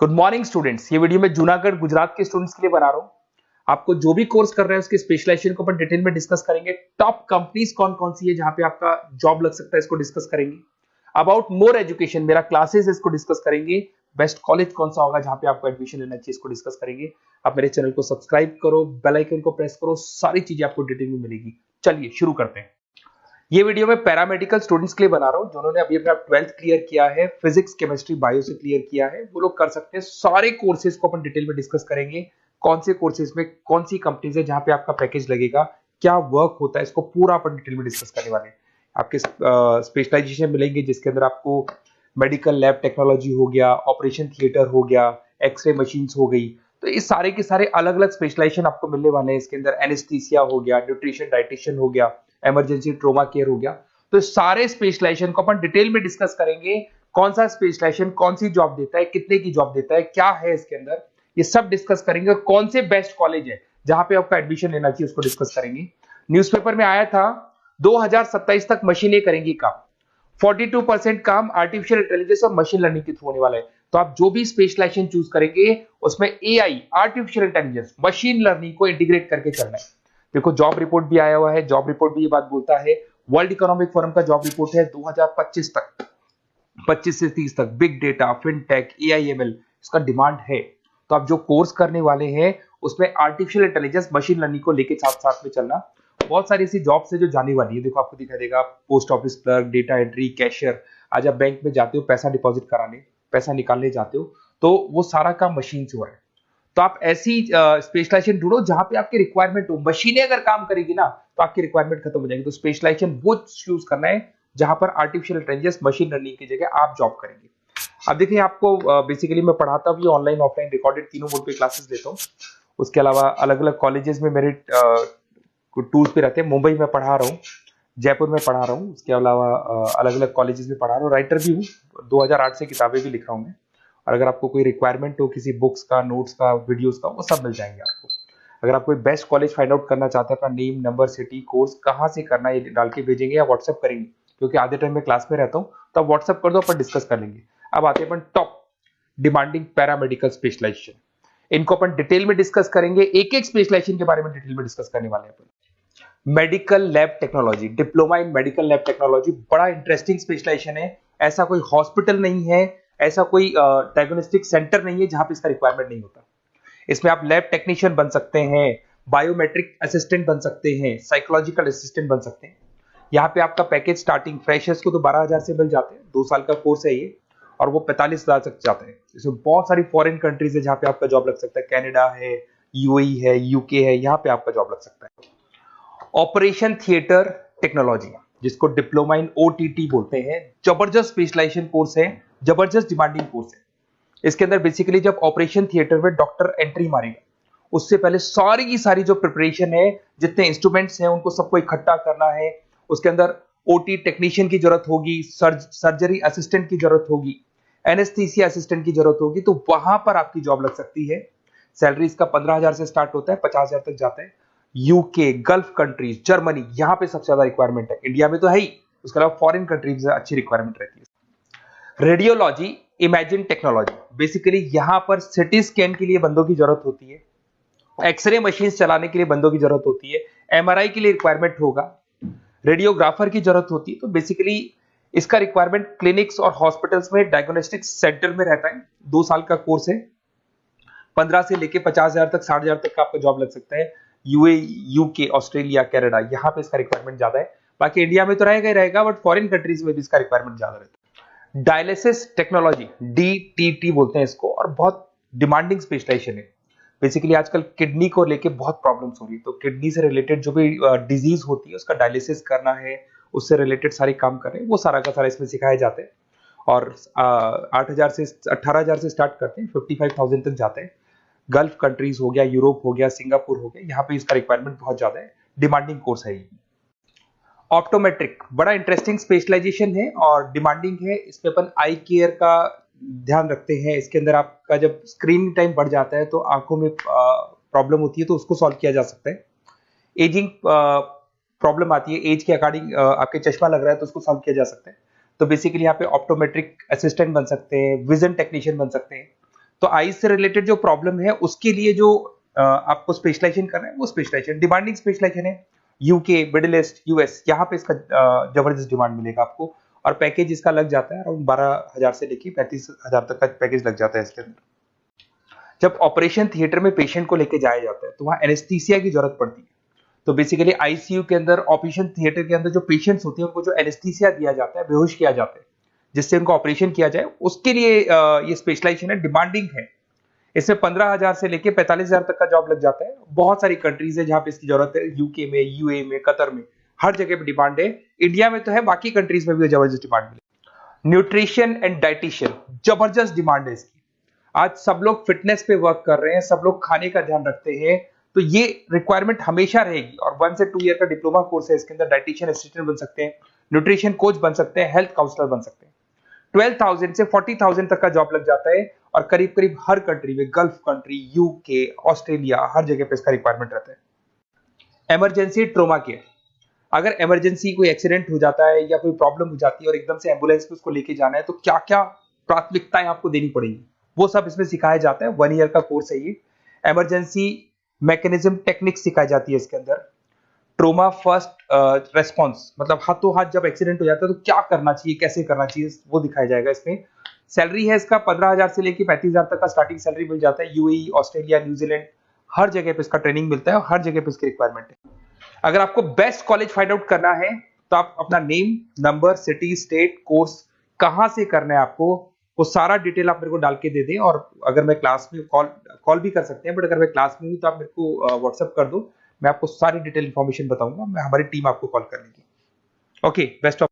Good morning students. ये video मैं जूनागढ़ गुजरात के स्टूडेंट्स के लिए बना रहा हूँ। आपको जो भी कोर्स कर रहे हैं उसके स्पेशलाइजेशन को अपन डिटेल में डिस्कस करेंगे। टॉप कंपनीज कौन कौन सी है जहां पे आपका जॉब लग सकता है, इसको डिस्कस करेंगे। अबाउट मोर एजुकेशन, मेरा क्लासेस है, इसको डिस्कस करेंगे। बेस्ट कॉलेज कौन सा होगा जहां पे आपको एडमिशन लेना चाहिए, इसको डिस्कस करेंगे। आप मेरे चैनल को सब्सक्राइब करो, बेल आइकन को प्रेस करो, सारी चीजें आपको डिटेल में मिलेगी। चलिए शुरू करते हैं। ये वीडियो मैं पैरामेडिकल स्टूडेंट्स के लिए बना रहा हूं जिन्होंने अभी अपना 12th क्लियर किया है, फिजिक्स केमिस्ट्री बायो से क्लियर किया है, वो लोग कर सकते हैं। सारे कोर्सेज को अपन डिटेल में डिस्कस करेंगे। कौन से कोर्सेज में कौन सी कंपनीज है जहां पे आपका पैकेज लगेगा, क्या वर्क होता है, इसको पूरा अपन डिटेल में डिस्कस करने वाले हैं। आपके स्पेशलाइजेशन मिलेंगे जिसके अंदर आपको मेडिकल लैब टेक्नोलॉजी हो गया, ऑपरेशन थिएटर हो गया, एक्सरे मशीन हो गई। तो ये सारे के सारे अलग अलग स्पेशलाइजेशन आपको मिलने वाले हैं। इसके अंदर एनेस्थीसिया हो गया, न्यूट्रिशन डाइटिशियन हो गया, इमरजेंसी ट्रोमा केयर हो गया। तो सारे स्पेशलाइजेशन को अपन डिटेल में डिस्कस करेंगे। कौन सा स्पेशलाइजेशन कौन सी जॉब देता है, कितने की जॉब देता है, क्या है इसके अंदर, ये सब डिस्कस करेंगे। कौन से बेस्ट कॉलेज है जहां पे आपका एडमिशन लेना चाहिए, उसको डिस्कस करेंगे। न्यूज़पेपर में आया था 2027 तक मशीनें करेंगी काम। 42% काम आर्टिफिशियल इंटेलिजेंस और मशीन लर्निंग के थ्रू होने वाला है। तो आप जो भी स्पेशलाइजेशन चूज करेंगे उसमें AI, artificial intelligence, machine learning को इंटीग्रेट करके चलना है। देखो जॉब रिपोर्ट भी आया हुआ है, जॉब रिपोर्ट भी ये बात बोलता है। वर्ल्ड इकोनॉमिक फोरम का जॉब रिपोर्ट है 2025 तक, 25 से 30 तक बिग डेटा, फिनटेक, एआईएमएल इसका डिमांड है। तो आप जो कोर्स करने वाले हैं उसमें आर्टिफिशियल इंटेलिजेंस, मशीन लर्निंग को लेके साथ साथ में चलना। बहुत सारी ऐसी जॉब्स है जो जाने वाली है। देखो आपको दिखाई देगा post office clerk, data entry, cashier. आज आप बैंक में जाते हो पैसा डिपॉजिट कराने, पैसा निकालने जाते हो, तो वो सारा काम मशीन से हो रहा है। तो आप ऐसी स्पेशलाइजेशन ढूंढो जहां पे आपकी रिक्वायरमेंट हो। मशीनें अगर काम करेगी ना तो आपकी रिक्वायरमेंट खत्म हो जाएगी। तो स्पेशलाइजेशन वो चूज करना है जहां पर आर्टिफिशियल इंटेलिजेंस, मशीन लर्निंग की जगह आप जॉब करेंगे। अब देखिए आपको बेसिकली मैं पढ़ाता भी ऑनलाइन ऑफलाइन रिकॉर्डेड तीनों मोड पे क्लासेस देता हूँ। उसके अलावा अलग अलग कॉलेजेस में मेरे टूर्स पे रहते हैं। मुंबई में पढ़ा रहा हूँ, जयपुर में पढ़ा रहा हूँ, उसके अलावा अलग अलग कॉलेजेस में पढ़ा रहा हूँ। राइटर भी हूँ, 2008 से किताबें भी लिख रहा हूँ मैं। और अगर आपको कोई रिक्वायरमेंट हो किसी बुक्स का, नोट्स का, वीडियोस का, वो सब मिल जाएंगे आपको। अगर आप कोई बेस्ट कॉलेज फाइंड आउट करना चाहते हैं, अपना नेम, नंबर, सिटी, कोर्स कहाँ से करना है ये डाल के भेजेंगे या व्हाट्सएप करेंगे, क्योंकि आधे टाइम में क्लास में रहता हूँ, तो आप व्हाट्सएप कर दो, अपन डिस्कस कर लेंगे। अब आते हैं अपन टॉप डिमांडिंग पैरामेडिकल स्पेशलाइजेशन। इनको अपन डिटेल में डिस्कस करेंगे। एक एक स्पेशलाइजेशन के बारे में डिटेल में डिस्कस करने वाले हैं अपन। Medical lab technology, diploma in medical lab technology बड़ा इंटरेस्टिंग स्पेशलाइजेशन है। ऐसा कोई हॉस्पिटल नहीं है, ऐसा कोई डायग्नोस्टिक सेंटर नहीं है जहां पे इसका रिक्वायरमेंट नहीं होता। इसमें आप लैब टेक्नीशियन बन सकते हैं, बायोमेट्रिक असिस्टेंट बन सकते हैं, साइकोलॉजिकल असिस्टेंट बन सकते हैं। यहाँ पे आपका पैकेज स्टार्टिंग फ्रेशर्स को तो 12,000 से मिल जाते हैं। 2 साल का कोर्स है ये, और वो 45,000 तक जाता है। इसमें बहुत सारी फॉरेन कंट्रीज है जहां पे आपका जॉब लग सकता है। कनाडा है, यूएई है, यूके है, यहाँ पे आपका जॉब लग सकता है। ऑपरेशन थिएटर टेक्नोलॉजी, जिसको डिप्लोमा इन ओटीटी बोलते हैं, जबरदस्त स्पेशलाइजेशन कोर्स है, जबरदस्त डिमांडिंग कोर्स है। इसके अंदर बेसिकली जब ऑपरेशन थिएटर में डॉक्टर एंट्री मारेगा, उससे पहले सारी की सारी जो प्रिपरेशन है, जितने इंस्ट्रूमेंट्स हैं उनको सबको इकट्ठा करना है। उसके अंदर ओटी टेक्नीशियन की जरूरत होगी, सर्जरी असिस्टेंट की जरूरत होगी, एनेस्थीसिया असिस्टेंट की जरूरत होगी। तो वहां पर आपकी जॉब लग सकती है। सैलरी इसका 15,000 से स्टार्ट होता है, 50,000 तक जाता है। यूके, गल्फ कंट्रीज, जर्मनी, यहाँ पे सबसे ज्यादा रिक्वायरमेंट है। इंडिया में तो है ही, उसके अलावा फॉरेन कंट्रीज में अच्छी रिक्वायरमेंट रहती है। रेडियोलॉजी इमेजिन टेक्नोलॉजी, बेसिकली यहां पर सिटी स्कैन के लिए बंदों की जरूरत होती है, एक्सरे मशीन चलाने के लिए बंदों की जरूरत होती है, एमआरआई के लिए रिक्वायरमेंट होगा, रेडियोग्राफर की जरूरत होती है। तो बेसिकली इसका रिक्वायरमेंट क्लिनिक्स और हॉस्पिटल्स में, डायग्नोस्टिक सेंटर में रहता है। 2 साल का कोर्स है। 15 से लेके 50,000 तक, 60,000 तक का आपका जॉब लग सकता है। यूए, यूके, ऑस्ट्रेलिया, कनाडा, यहाँ पे इसका रिक्वायरमेंट ज्यादा है। बाकी इंडिया में तो रहेगा ही रहेगा, बट फॉरेन कंट्रीज में भी इसका रिक्वायरमेंट ज्यादा रहता है। डायलिसिस टेक्नोलॉजी, डीटीटी बोलते हैं इसको, और बहुत डिमांडिंग स्पेशलाइजेशन है। बेसिकली आजकल किडनी को लेके बहुत प्रॉब्लम्स हो रही है, तो किडनी से रिलेटेड जो भी डिजीज होती है उसका डायलिसिस करना है, उससे रिलेटेड सारे काम कर रहे हैं, वो सारा का सारा इसमें सिखाया जाता है। और 8,000 से 18,000 से स्टार्ट करते हैं, 55,000 तक जाते हैं। गल्फ कंट्रीज हो गया, यूरोप हो गया, सिंगापुर हो गया, यहाँ पे इसका रिक्वायरमेंट बहुत ज्यादा है। डिमांडिंग कोर्स है ये। ऑप्टोमेट्रिक बड़ा इंटरेस्टिंग स्पेशलाइजेशन है और डिमांडिंग है। इसमें अपन आई केयर का ध्यान रखते हैं। इसके अंदर आपका जब स्क्रीन टाइम बढ़ जाता है तो आंखों में प्रॉब्लम होती है, तो उसको सॉल्व किया जा सकता है। एजिंग प्रॉब्लम आती है, एज के अकॉर्डिंग आपके चश्मा लग रहा है तो उसको सॉल्व किया जा सकता है। तो बेसिकली यहाँ पे ऑप्टोमेट्रिक असिस्टेंट बन सकते हैं, विजन टेक्नीशियन बन सकते हैं। तो आईज से रिलेटेड जो प्रॉब्लम है उसके लिए जो आपको स्पेशलाइजेशन करना है वो स्पेशलाइजेशन, डिमांडिंग स्पेशलाइजेशन है। यूके, मिडिल ईस्ट, यूएस, यहाँ पे इसका जबरदस्त डिमांड मिलेगा आपको, और पैकेज इसका लग जाता है अराउंड 12,000 से लेके 35,000 तक का पैकेज लग जाता है इसके अंदर। जब ऑपरेशन थिएटर में पेशेंट को लेके जाया जाता है तो वहाँ एनेस्थीसिया की जरूरत पड़ती है। तो बेसिकली आईसीयू के अंदर, ऑपरेशन थिएटर के अंदर जो पेशेंट्स होते हैं उनको जो एनेस्थीसिया दिया जाता है, बेहोश किया जाता है, जिससे उनको ऑपरेशन किया जाए, उसके लिए ये स्पेशलाइजेशन है, डिमांडिंग है। इसमें 15,000 से लेके 45,000 तक का जॉब लग जाता है। बहुत सारी कंट्रीज है जहां पे इसकी जरूरत है, यूके में, यूए में, कतर में, हर जगह पे डिमांड है। इंडिया में तो है, बाकी कंट्रीज में भी जबरदस्त डिमांड मिले। न्यूट्रिशन एंड डाइटिशियन, जबरदस्त डिमांड है इसकी। आज सब लोग फिटनेस पे वर्क कर रहे हैं, सब लोग खाने का ध्यान रखते हैं, तो ये रिक्वायरमेंट हमेशा रहेगी। और 1 से 2 ईयर का डिप्लोमा कोर्स है इसके अंदर। डाइटिशियन असिस्टेंट बन सकते हैं, न्यूट्रिशन कोच बन सकते हैं, हेल्थ काउंसलर बन सकते हैं। 12,000 से 40,000 तक का जॉब लग जाता है, और करीब करीब हर कंट्री में, गल्फ कंट्री, यूके, ऑस्ट्रेलिया, हर जगह पे इसका रिक्वायरमेंट रहता है। इमरजेंसी ट्रोमा केयर, अगर इमरजेंसी कोई एक्सीडेंट हो जाता है या कोई प्रॉब्लम हो जाती है और एकदम से एम्बुलेंस में उसको लेके जाना है, तो क्या क्या प्राथमिकताएं आपको देनी पड़ेगी, वो सब इसमें सिखाया जाता है। 1 ईयर का कोर्स है ये। इमरजेंसी मैकेनिज्म टेक्निक सिखाई जाती है इसके अंदर। ट्रोमा फर्स्ट रेस्पॉन्स, मतलब हाथों हाथ जब एक्सीडेंट हो जाता है तो क्या करना चाहिए, कैसे करना चाहिए, वो दिखाया जाएगा इसमें। सैलरी है इसका 15,000 से लेके 35,000 तक का स्टार्टिंग सैलरी मिल जाता है। यूएई, ऑस्ट्रेलिया, न्यूजीलैंड, हर जगह पे इसका ट्रेनिंग मिलता है और हर जगह पे इसकी रिक्वायरमेंट है। अगर आपको बेस्ट कॉलेज फाइंड आउट करना है तो आप अपना name, number, city, state, course कहां से करना है आपको, वो सारा डिटेल आप मेरे को डाल के दे दें। और अगर मैं क्लास में, कॉल भी कर सकते हैं, बट अगर मैं क्लास में हूं तो आप मेरे को व्हाट्सएप कर दो, मैं आपको सारी डिटेल इंफॉर्मेशन बताऊंगा, मैं हमारी टीम आपको कॉल कर लेगी। Okay, best of